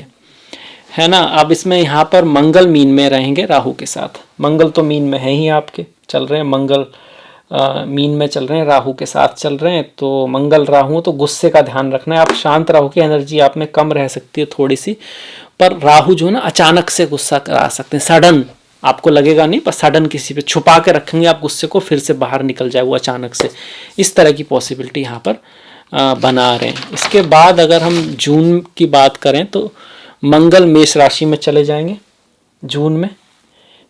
है ना। अब इसमें यहाँ पर मंगल मीन में रहेंगे राहु के साथ। मंगल तो मीन में है ही, आपके चल रहे हैं मंगल मीन में चल रहे हैं, राहु के साथ चल रहे हैं। तो मंगल राहु, तो गुस्से का ध्यान रखना है। आप शांत राहु की एनर्जी आप में कम रह सकती है थोड़ी सी, पर राहु जो है ना अचानक से गुस्सा करा सकते हैं, सडन, आपको लगेगा नहीं पर सडन किसी पे छुपा के रखेंगे आप गुस्से को, फिर से बाहर निकल जाए वो अचानक से, इस तरह की पॉसिबिलिटी यहाँ पर बना रहे हैं। इसके बाद अगर हम जून की बात करें तो मंगल मेष राशि में चले जाएंगे जून में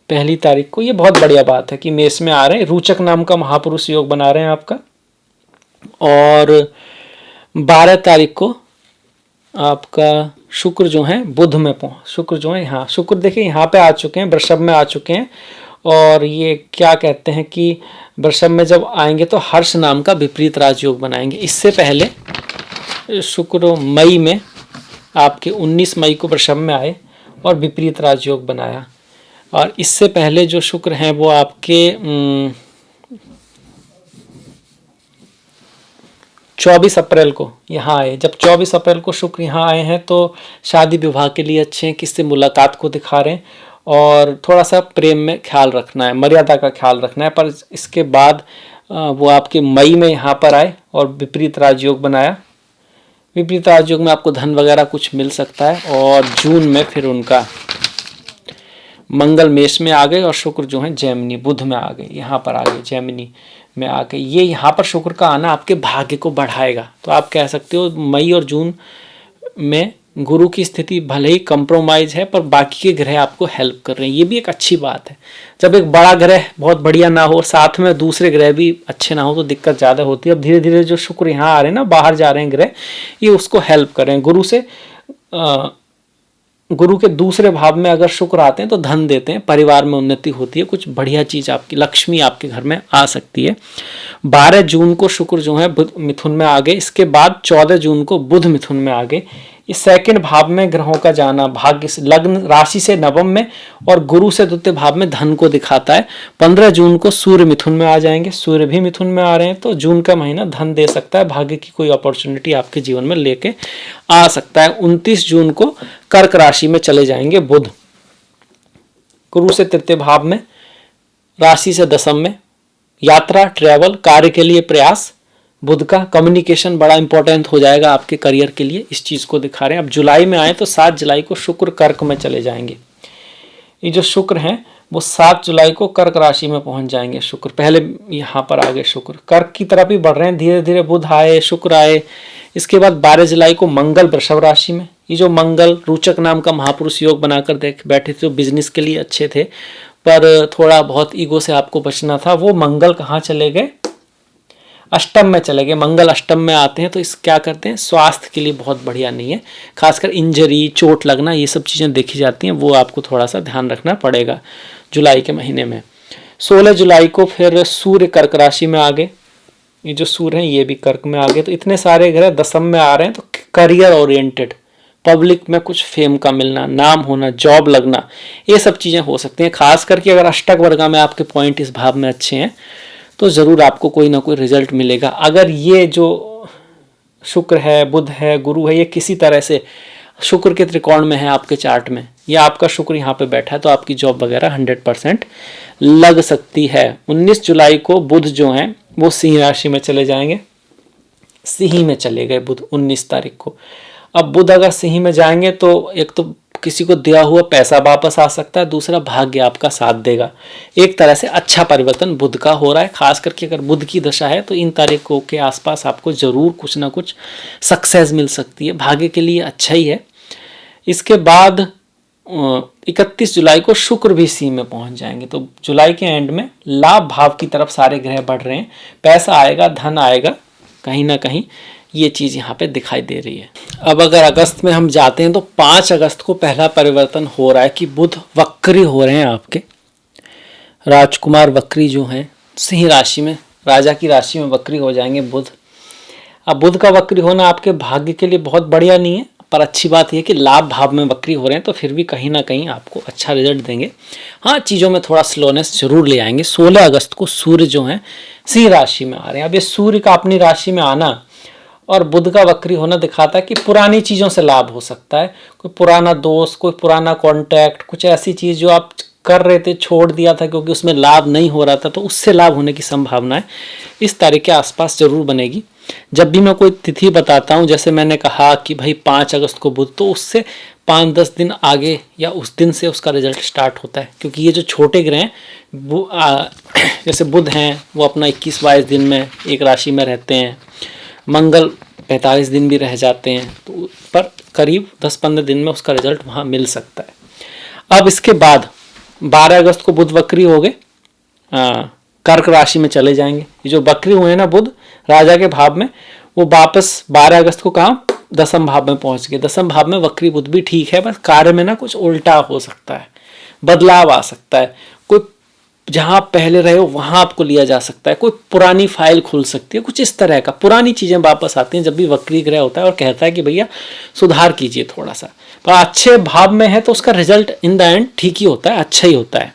1 तारीख को। ये बहुत बढ़िया बात है कि मेष में आ रहे हैं, रोचक नाम का महापुरुष योग बना रहे हैं आपका। और 12 तारीख को आपका शुक्र जो है बुध में शुक्र जो है यहाँ, शुक्र देखिए यहाँ पे आ चुके हैं, वृषभ में आ चुके हैं। और ये क्या कहते हैं कि वृषभ में जब आएंगे तो हर्ष नाम का विपरीत राजयोग बनाएंगे। इससे पहले शुक्र मई में आपके 19 मई को वृषभ में आए और विपरीत राजयोग बनाया। और इससे पहले जो शुक्र हैं वो आपके 24 अप्रैल को यहाँ आए। जब 24 अप्रैल को शुक्र यहाँ आए हैं तो शादी विवाह के लिए अच्छे हैं, किससे मुलाकात को दिखा रहे हैं। और थोड़ा सा प्रेम में ख्याल रखना है, मर्यादा का ख्याल रखना है। पर इसके बाद वो आपके मई में यहाँ पर आए और विपरीत राजयोग बनाया। विपरीत राजयोग में आपको धन वगैरह कुछ मिल सकता है। और जून में फिर उनका मंगल मेष में आ गए और शुक्र जो है जैमिनी बुध में आ गए, यहाँ पर आ गए जैमिनी में आ गए। ये यहाँ पर शुक्र का आना आपके भाग्य को बढ़ाएगा। तो आप कह सकते हो मई और जून में गुरु की स्थिति भले ही कंप्रोमाइज है पर बाकी के ग्रह आपको हेल्प कर रहे हैं, ये भी एक अच्छी बात है। जब एक बड़ा ग्रह बहुत बढ़िया ना हो, साथ में दूसरे ग्रह भी अच्छे ना हो तो दिक्कत ज़्यादा होती है। अब धीरे धीरे जो शुक्र यहाँ आ रहे हैं ना, बाहर जा रहे हैं ग्रह, ये उसको हेल्प कर रहे हैं। गुरु के दूसरे भाव में अगर शुक्र आते हैं तो धन देते हैं, परिवार में उन्नति होती है, कुछ बढ़िया चीज़ आपकी लक्ष्मी आपके घर में आ सकती है। 12 जून को शुक्र जो है बुध मिथुन में आ गए। इसके बाद 14 जून को बुध मिथुन में आ गए। इस सेकंड भाव में ग्रहों का जाना भाग्य से, लग्न राशि से नवम में और गुरु से द्वितीय भाव में धन को दिखाता है। 15 जून को सूर्य मिथुन में आ जाएंगे, सूर्य भी मिथुन में आ रहे हैं। तो जून का महीना धन दे सकता है, भाग्य की कोई अपॉर्चुनिटी आपके जीवन में लेके आ सकता है। 29 जून को कर्क राशि में चले जाएंगे बुध, गुरु से तृतीय भाव में, राशि से दशम में। यात्रा, ट्रैवल, कार्य के लिए प्रयास, बुध का कम्युनिकेशन बड़ा इंपॉर्टेंट हो जाएगा आपके करियर के लिए, इस चीज को दिखा रहे हैं। अब जुलाई में आए तो 7 जुलाई को शुक्र कर्क में चले जाएंगे। ये जो शुक्र हैं वो 7 जुलाई को कर्क राशि में पहुंच जाएंगे। शुक्र पहले यहाँ पर आ गए, शुक्र कर्क की तरफ ही बढ़ रहे हैं धीरे धीरे। बुध आए, शुक्र आए। इसके बाद 12 जुलाई को मंगल वृषभ राशि में। ये जो मंगल रोचक नाम का महापुरुष योग बनाकर देख बैठे थे, बिजनेस के लिए अच्छे थे पर थोड़ा बहुत ईगो से आपको बचना था, वो मंगल कहाँ चले गए, अष्टम में चले गए। मंगल अष्टम में आते हैं तो इस क्या करते हैं, स्वास्थ्य के लिए बहुत बढ़िया नहीं है, खासकर इंजरी, चोट लगना, ये सब चीज़ें देखी जाती हैं, वो आपको थोड़ा सा ध्यान रखना पड़ेगा जुलाई के महीने में। 16 जुलाई को फिर सूर्य कर्क राशि में आ गए। ये जो सूर्य हैं ये भी कर्क में आ गए। तो इतने सारे ग्रह दशम में आ रहे हैं, तो करियर ओरिएंटेड, पब्लिक में कुछ फेम का मिलना, नाम होना, जॉब लगना, ये सब चीज़ें हो सकती हैं। खास करके अगर अष्टक वर्गा में आपके पॉइंट इस भाव में अच्छे हैं तो ज़रूर आपको कोई ना कोई रिजल्ट मिलेगा। अगर ये जो शुक्र है, बुध है, गुरु है, ये किसी तरह से शुक्र के त्रिकोण में है आपके चार्ट में, या आपका शुक्र यहाँ पे बैठा है, तो आपकी जॉब वगैरह 100% लग सकती है। 19 जुलाई को बुध जो हैं वो सिंह राशि में चले जाएंगे। सिंह में चले गए बुध 19 तारीख को। अब बुध अगर सिंह में जाएंगे तो एक तो किसी को दिया हुआ पैसा वापस आ सकता है, दूसरा भाग्य आपका साथ देगा। एक तरह से अच्छा परिवर्तन बुध का हो रहा है। खास करके अगर बुध की दशा है तो इन तारीखों के आसपास आपको जरूर कुछ ना कुछ सक्सेस मिल सकती है, भाग्य के लिए अच्छा ही है। इसके बाद 31 जुलाई को शुक्र भी सिंह में पहुंच जाएंगे। तो जुलाई के एंड में लाभ भाव की तरफ सारे ग्रह बढ़ रहे हैं, पैसा आएगा, धन आएगा, कहीं ना कहीं ये चीज यहाँ पे दिखाई दे रही है। अब अगर अगस्त में हम जाते हैं तो 5 अगस्त को पहला परिवर्तन हो रहा है कि बुध वक्री हो रहे हैं आपके। राजकुमार वक्री जो हैं सिंह राशि में, राजा की राशि में वक्री हो जाएंगे बुध। अब बुध का वक्री होना आपके भाग्य के लिए बहुत बढ़िया नहीं है, पर अच्छी बात यह कि लाभ भाव में वक्री हो रहे हैं तो फिर भी कहीं ना कहीं आपको अच्छा रिजल्ट देंगे। हाँ, चीज़ों में थोड़ा स्लोनेस जरूर ले आएंगे। 16 अगस्त को सूर्य जो है सिंह राशि में आ रहे हैं। अब ये सूर्य का अपनी राशि में आना और बुध का वक्री होना दिखाता है कि पुरानी चीज़ों से लाभ हो सकता है। कोई पुराना दोस्त, कोई पुराना कॉन्टैक्ट, कुछ ऐसी चीज़ जो आप कर रहे थे, छोड़ दिया था क्योंकि उसमें लाभ नहीं हो रहा था, तो उससे लाभ होने की संभावना है इस तारीख के आसपास जरूर बनेगी। जब भी मैं कोई तिथि बताता हूँ, जैसे मैंने कहा कि भाई 5 अगस्त को बुध, तो उससे 5-10 दिन आगे या उस दिन से उसका रिजल्ट स्टार्ट होता है, क्योंकि ये जो छोटे ग्रह हैं वो जैसे बुध हैं वो अपना 21-22 दिन में एक राशि में रहते हैं, मंगल 45 दिन भी रह जाते हैं, तो पर करीब 10-15 दिन में उसका रिजल्ट वहाँ मिल सकता है। अब इसके बाद 12 अगस्त को बुध वक्री हो गए, कर्क राशि में चले जाएंगे। ये जो वक्री हुए ना बुध राजा के भाव में, वो वापस 12 अगस्त को कहाँ, दसम भाव में पहुंच गए। दसम भाव में वक्री बुध भी ठीक है, बस कार्य में ना कुछ उल्टा हो सकता है, बदलाव आ सकता है, कोई जहां पहले रहे हो वहां आपको लिया जा सकता है, कोई पुरानी फाइल खुल सकती है, कुछ इस तरह का, पुरानी चीजें वापस आती हैं जब भी वक्री ग्रह होता है और कहता है कि भैया सुधार कीजिए थोड़ा सा। पर अच्छे भाव में है तो उसका रिजल्ट इन द एंड ठीक ही होता है, अच्छा ही होता है।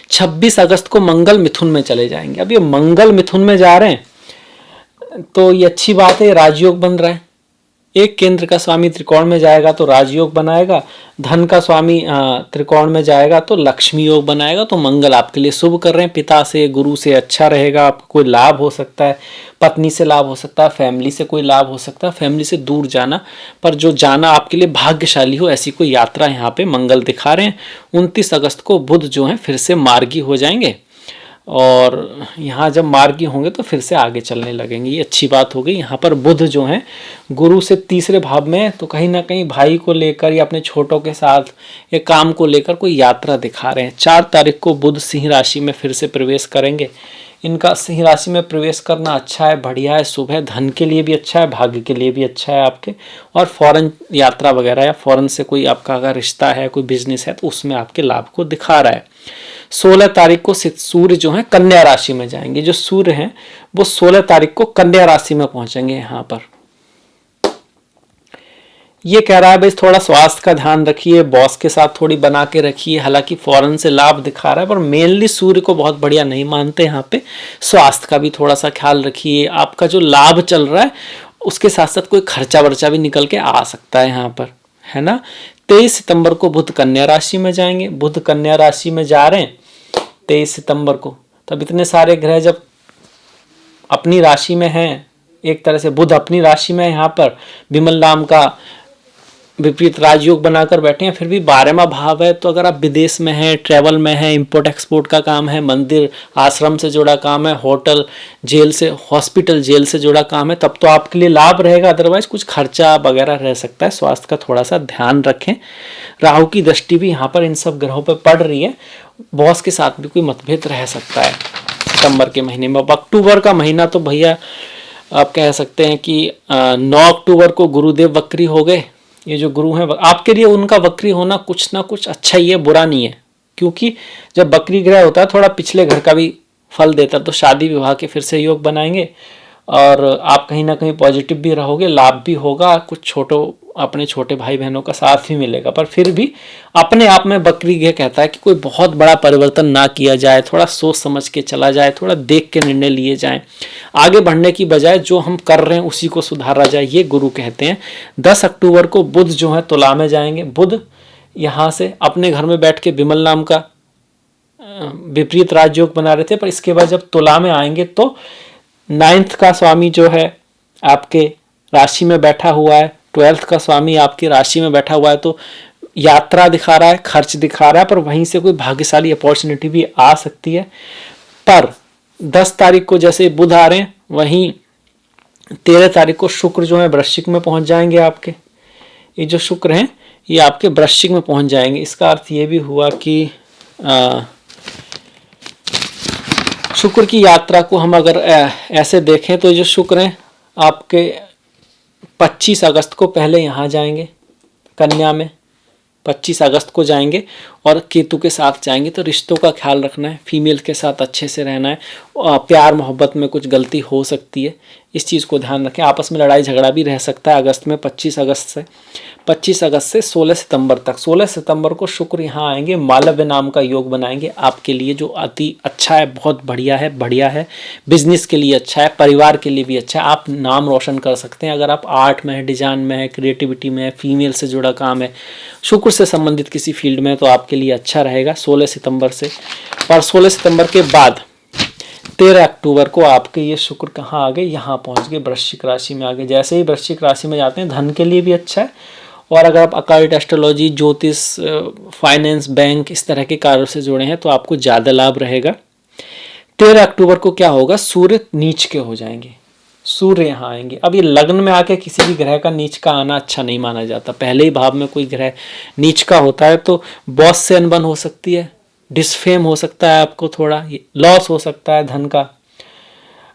26 अगस्त को मंगल मिथुन में चले जाएंगे। अब ये मंगल मिथुन में जा रहे हैं तो ये अच्छी बात है, राजयोग बन रहा है। एक केंद्र का स्वामी त्रिकोण में जाएगा तो राजयोग बनाएगा, धन का स्वामी त्रिकोण में जाएगा तो लक्ष्मी योग बनाएगा। तो मंगल आपके लिए शुभ कर रहे हैं, पिता से, गुरु से अच्छा रहेगा, आपको कोई लाभ हो सकता है, पत्नी से लाभ हो सकता है, फैमिली से कोई लाभ हो सकता है, फैमिली से दूर जाना, पर जो जाना आपके लिए भाग्यशाली हो ऐसी कोई यात्रा यहाँ पे मंगल दिखा रहे हैं। 29 अगस्त को बुध जो है फिर से मार्गी हो जाएंगे और यहाँ जब मार्गी होंगे तो फिर से आगे चलने लगेंगे, ये अच्छी बात हो गई। यहाँ पर बुध जो है गुरु से तीसरे भाव में, तो कहीं ना कहीं भाई को लेकर या अपने छोटों के साथ या काम को लेकर कोई यात्रा दिखा रहे हैं। 4 तारीख को बुध सिंह राशि में फिर से प्रवेश करेंगे। इनका सिंह राशि में प्रवेश करना अच्छा है, बढ़िया है, शुभ है, धन के लिए भी अच्छा है, भाग्य के लिए भी अच्छा है आपके, और फॉरेन यात्रा वगैरह या फॉरेन से कोई आपका अगर रिश्ता है, कोई बिजनेस है तो उसमें आपके लाभ को दिखा रहा है। 16 तारीख को सूर्य जो है कन्या राशि में जाएंगे। जो सूर्य हैं वो 16 तारीख को कन्या राशि में पहुंचेंगे। यहाँ पर ये कह रहा है भाई थोड़ा स्वास्थ्य का ध्यान रखिए, बॉस के साथ थोड़ी बना के रखिए। हालांकि फॉरेन से लाभ दिखा रहा है पर मेनली सूर्य को बहुत बढ़िया नहीं मानते यहाँ पे। स्वास्थ्य का भी थोड़ा सा ख्याल रखिए। आपका जो लाभ चल रहा है उसके साथ साथ कोई खर्चा वर्चा भी निकल के आ सकता है यहाँ पर, है ना। 23 सितंबर को बुध कन्या राशि में जाएंगे। बुध कन्या राशि में जा रहे हैं 23 सितंबर को। तब इतने सारे ग्रह जब अपनी राशि में हैं, एक तरह से बुध अपनी राशि में यहाँ पर विमल नाम का विपरीत राजयोग बनाकर बैठे हैं, फिर भी 12वां भाव है। तो अगर आप विदेश में हैं, ट्रैवल में हैं, इंपोर्ट एक्सपोर्ट का काम है, मंदिर आश्रम से जुड़ा काम है, होटल जेल से, हॉस्पिटल जेल से जुड़ा काम है, तब तो आपके लिए लाभ रहेगा। अदरवाइज कुछ खर्चा वगैरह रह सकता है। स्वास्थ्य का थोड़ा सा ध्यान रखें। राहु की दृष्टि भी यहाँ पर इन सब ग्रहों पर पड़ रही है। बॉस के साथ भी कोई मतभेद रह सकता है सितंबर के महीने में। अब अक्टूबर का महीना तो भैया आप कह सकते हैं कि 9 अक्टूबर को गुरुदेव वक्री हो गए। ये जो गुरु हैं आपके लिए उनका वक्री होना कुछ ना कुछ अच्छा ही है, बुरा नहीं है। क्योंकि जब वक्री ग्रह होता है थोड़ा पिछले घर का भी फल देता है। तो शादी विवाह के फिर से योग बनाएंगे और आप कहीं ना कहीं पॉजिटिव भी रहोगे, लाभ भी होगा, कुछ अपने छोटे भाई बहनों का साथ भी मिलेगा। पर फिर भी अपने आप में वक्री ग्रह कहता है कि कोई बहुत बड़ा परिवर्तन ना किया जाए, थोड़ा सोच समझ के चला जाए, थोड़ा देख के निर्णय लिए जाएं, आगे बढ़ने की बजाय जो हम कर रहे हैं उसी को सुधारा जाए, ये गुरु कहते हैं। 10 अक्टूबर को बुध जो है तुला में जाएंगे। बुध यहाँ से अपने घर में बैठ के विमल नाम का विपरीत राजयोग बना रहे थे, पर इसके बाद जब तुला में आएंगे तो 9th का स्वामी जो है आपके राशि में बैठा हुआ है, 12th का स्वामी आपकी राशि में बैठा हुआ है। तो यात्रा दिखा रहा है, खर्च दिखा रहा है, पर वहीं से कोई भाग्यशाली अपॉर्चुनिटी भी आ सकती है। पर 10 तारीख को जैसे बुध आ रहे हैं, वहीं 13 तारीख को शुक्र जो है वृश्चिक में पहुंच जाएंगे आपके। ये जो शुक्र हैं ये आपके वृश्चिक में पहुंच जाएंगे। इसका अर्थ ये भी हुआ कि शुक्र की यात्रा को हम अगर ऐसे देखें तो जो शुक्र हैं आपके 25 अगस्त को पहले यहाँ जाएंगे कन्या में, 25 अगस्त को जाएंगे और केतु के साथ जाएंगे। तो रिश्तों का ख्याल रखना है, फीमेल के साथ अच्छे से रहना है, प्यार मोहब्बत में कुछ गलती हो सकती है, इस चीज़ को ध्यान रखें। आपस में लड़ाई झगड़ा भी रह सकता है अगस्त में, 25 अगस्त से 16 सितंबर तक। 16 सितंबर को शुक्र यहाँ आएंगे, मालव्य नाम का योग बनाएंगे आपके लिए, जो अति अच्छा है, बहुत बढ़िया है। बिजनेस के लिए अच्छा है, परिवार के लिए भी अच्छा है, आप नाम रोशन कर सकते हैं। अगर आप आर्ट में है, डिजाइन में है, क्रिएटिविटी में है, फीमेल से जुड़ा काम है, शुक्र से संबंधित किसी फील्ड में, तो आपके लिए अच्छा रहेगा 16 सितंबर से। और 16 सितंबर के बाद 13 अक्टूबर को आपके ये शुक्र कहाँ आ गए, यहाँ पहुँच गए, वृश्चिक राशि में आ गए। जैसे ही वृश्चिक राशि में जाते हैं धन के लिए भी अच्छा है, और अगर आप अकाल्ट, एस्ट्रोलॉजी, ज्योतिष, फाइनेंस, बैंक इस तरह के कार्यों से जुड़े हैं तो आपको ज़्यादा लाभ रहेगा। 13 अक्टूबर को क्या होगा, सूर्य नीच के हो जाएंगे, सूर्य यहाँ आएंगे। अब ये लग्न में आके किसी भी ग्रह का नीच का आना अच्छा नहीं माना जाता। पहले ही भाव में कोई ग्रह नीच का होता है तो बॉस से अनबन हो सकती है, डिसफेम हो सकता है, आपको थोड़ा लॉस हो सकता है धन का,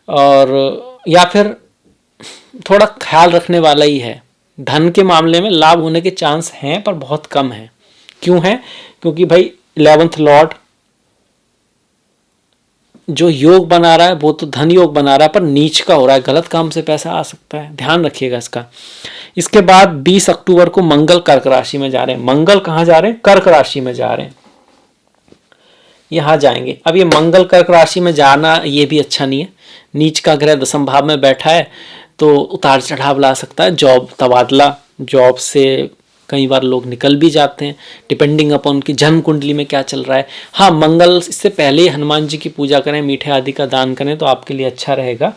और या फिर थोड़ा ख्याल रखने वाला ही है। धन के मामले में लाभ होने के चांस हैं पर बहुत कम है। क्यों है, क्योंकि भाई 11th लॉर्ड जो योग बना रहा है वो तो धन योग बना रहा है पर नीच का हो रहा है, गलत काम से पैसा आ सकता है, ध्यान रखिएगा इसका। इसके बाद 20 अक्टूबर को मंगल कर्क राशि में जा रहे हैं। मंगल कहाँ जा रहे हैं, कर्क राशि में जा रहे हैं, यहाँ जाएंगे। अब ये मंगल कर्क राशि में जाना ये भी अच्छा नहीं है, नीच का ग्रह दशम भाव में बैठा है तो उतार चढ़ाव ला सकता है। जॉब तबादला, जॉब से कई बार लोग निकल भी जाते हैं, डिपेंडिंग अपॉन उनकी जन्म कुंडली में क्या चल रहा है। हाँ, मंगल इससे पहले हनुमान जी की पूजा करें, मीठे आदि का दान करें तो आपके लिए अच्छा रहेगा,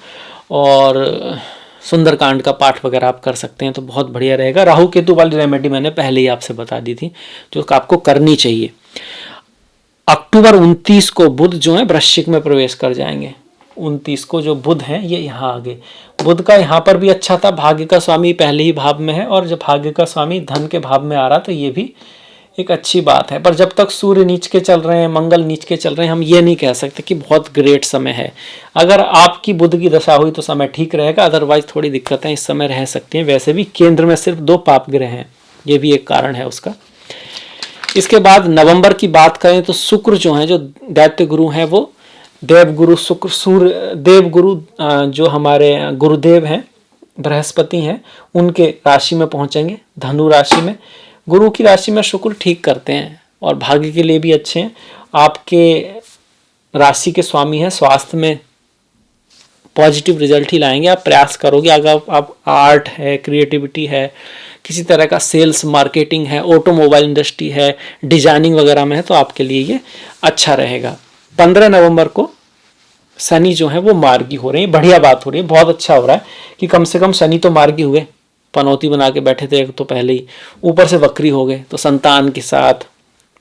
और सुंदरकांड का पाठ वगैरह आप कर सकते हैं तो बहुत बढ़िया रहेगा। राहु केतु वाली रेमेडी मैंने पहले ही आपसे बता दी थी जो आपको करनी चाहिए। अक्टूबर 29 को बुध जो है वृश्चिक में प्रवेश कर जाएंगे। 29 को जो बुध हैं ये यहाँ आ गए। बुध का यहाँ पर भी अच्छा था, भाग्य का स्वामी पहले ही भाव में है, और जब भाग्य का स्वामी धन के भाव में आ रहा तो ये भी एक अच्छी बात है। पर जब तक सूर्य नीच के चल रहे हैं, मंगल नीच के चल रहे हैं, हम ये नहीं कह सकते कि बहुत ग्रेट समय है। अगर आपकी बुध की दशा हुई तो समय ठीक रहेगा, अदरवाइज थोड़ी दिक्कतें इस समय रह सकती हैं। वैसे भी केंद्र में सिर्फ 2 पाप ग्रह हैं, ये भी एक कारण है उसका। इसके बाद नवंबर की बात करें तो शुक्र जो है, जो दैत्य गुरु हैं, वो देवगुरु शुक्र, सूर्य देवगुरु जो हमारे गुरुदेव हैं बृहस्पति हैं, उनके राशि में पहुंचेंगे, धनु राशि में। गुरु की राशि में शुक्र ठीक करते हैं और भाग्य के लिए भी अच्छे हैं। आपके राशि के स्वामी हैं, स्वास्थ्य में पॉजिटिव रिजल्ट ही लाएंगे। आप प्रयास करोगे, अगर आप आर्ट है, क्रिएटिविटी है, किसी तरह का सेल्स मार्केटिंग है, ऑटोमोबाइल इंडस्ट्री है, डिजाइनिंग वगैरह में है तो आपके लिए ये अच्छा रहेगा। 15 नवंबर को शनि जो है वो मार्गी हो रहे हैं, बढ़िया बात हो रही है, बहुत अच्छा हो रहा है कि कम से कम शनि तो मार्गी हुए, पनौती बना के बैठे थे तो पहले ही, ऊपर से वक्री हो गए, तो संतान के साथ,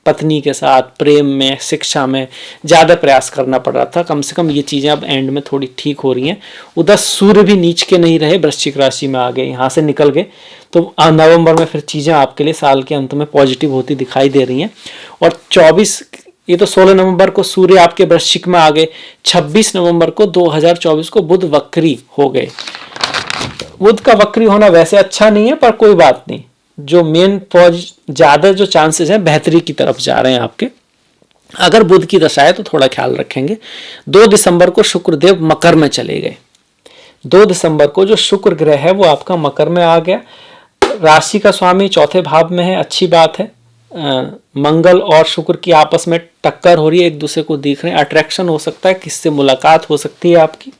पत्नी के साथ, प्रेम में, शिक्षा में ज़्यादा प्रयास करना पड़ रहा था। कम से कम ये चीज़ें अब एंड में थोड़ी ठीक हो रही हैं। उधर सूर्य भी नीच के नहीं रहे, वृश्चिक राशि में आ गए, यहाँ से निकल गए, तो नवंबर में फिर चीज़ें आपके लिए साल के अंत में पॉजिटिव होती दिखाई दे रही हैं। और 24, ये तो 16 नवंबर को सूर्य आपके वृश्चिक में आ गए। 26 नवंबर को 2024 को बुध वक्री हो गए। बुध का वक्री होना वैसे अच्छा नहीं है पर कोई बात नहीं, जो मेन ज्यादा जो चांसेस हैं बेहतरी की तरफ जा रहे हैं आपके। अगर बुध की दशा है तो थोड़ा ख्याल रखेंगे। 2 दिसंबर को शुक्रदेव मकर में चले गए। 2 दिसंबर को जो शुक्र ग्रह है वो आपका मकर में आ गया। राशि का स्वामी चौथे भाव में है, अच्छी बात है। मंगल और शुक्र की आपस में टक्कर हो रही है, एक दूसरे को दिख रहे हैं, अट्रैक्शन हो सकता है, किससे मुलाकात हो सकती है आपकी।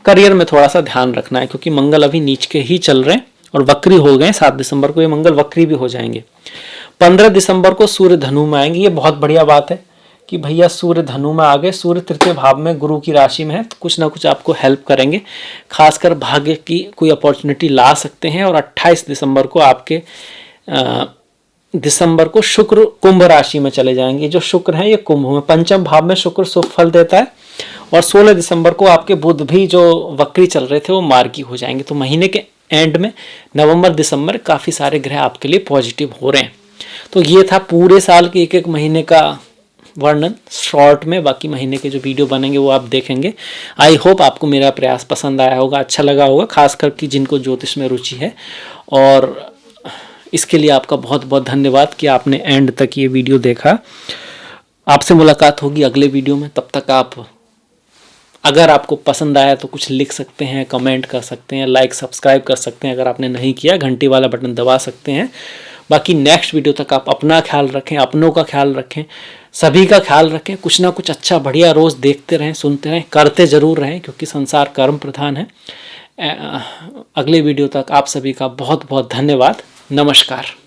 करियर में थोड़ा सा ध्यान रखना है क्योंकि मंगल अभी नीच के ही चल रहे हैं और वक्री हो गए। 7 दिसंबर को ये मंगल वक्री भी हो जाएंगे। 15 दिसंबर को सूर्य धनु में आएंगे। ये बहुत बढ़िया बात है कि भैया सूर्य धनु में आ गए। सूर्य तृतीय भाव में गुरु की राशि में है तो कुछ ना कुछ आपको हेल्प करेंगे, खासकर भाग्य की कोई अपॉर्चुनिटी ला सकते हैं। और 28 दिसंबर को आपके दिसंबर को शुक्र कुंभ राशि में चले जाएंगे। जो शुक्र है ये कुंभ में, पंचम भाव में शुक्र शुभ फल देता है। और 16 दिसंबर को आपके बुध भी जो वक्री चल रहे थे वो मार्गी हो जाएंगे। तो महीने के एंड में नवंबर दिसंबर काफ़ी सारे ग्रह आपके लिए पॉजिटिव हो रहे हैं। तो ये था पूरे साल के एक एक महीने का वर्णन शॉर्ट में। बाकी महीने के जो वीडियो बनेंगे वो आप देखेंगे। आई होप आपको मेरा प्रयास पसंद आया होगा, अच्छा लगा होगा, खासकर कि जिनको ज्योतिष में रुचि है। और इसके लिए आपका बहुत बहुत धन्यवाद कि आपने एंड तक ये वीडियो देखा। आपसे मुलाकात होगी अगले वीडियो में। तब तक आप, अगर आपको पसंद आया तो कुछ लिख सकते हैं, कमेंट कर सकते हैं, लाइक सब्सक्राइब कर सकते हैं। अगर आपने नहीं किया घंटी वाला बटन दबा सकते हैं। बाकी नेक्स्ट वीडियो तक आप अपना ख्याल रखें, अपनों का ख्याल रखें, सभी का ख्याल रखें। कुछ ना कुछ अच्छा बढ़िया रोज़ देखते रहें, सुनते रहें, करते ज़रूर रहें, क्योंकि संसार कर्म प्रधान है। अगले वीडियो तक आप सभी का बहुत बहुत धन्यवाद। नमस्कार।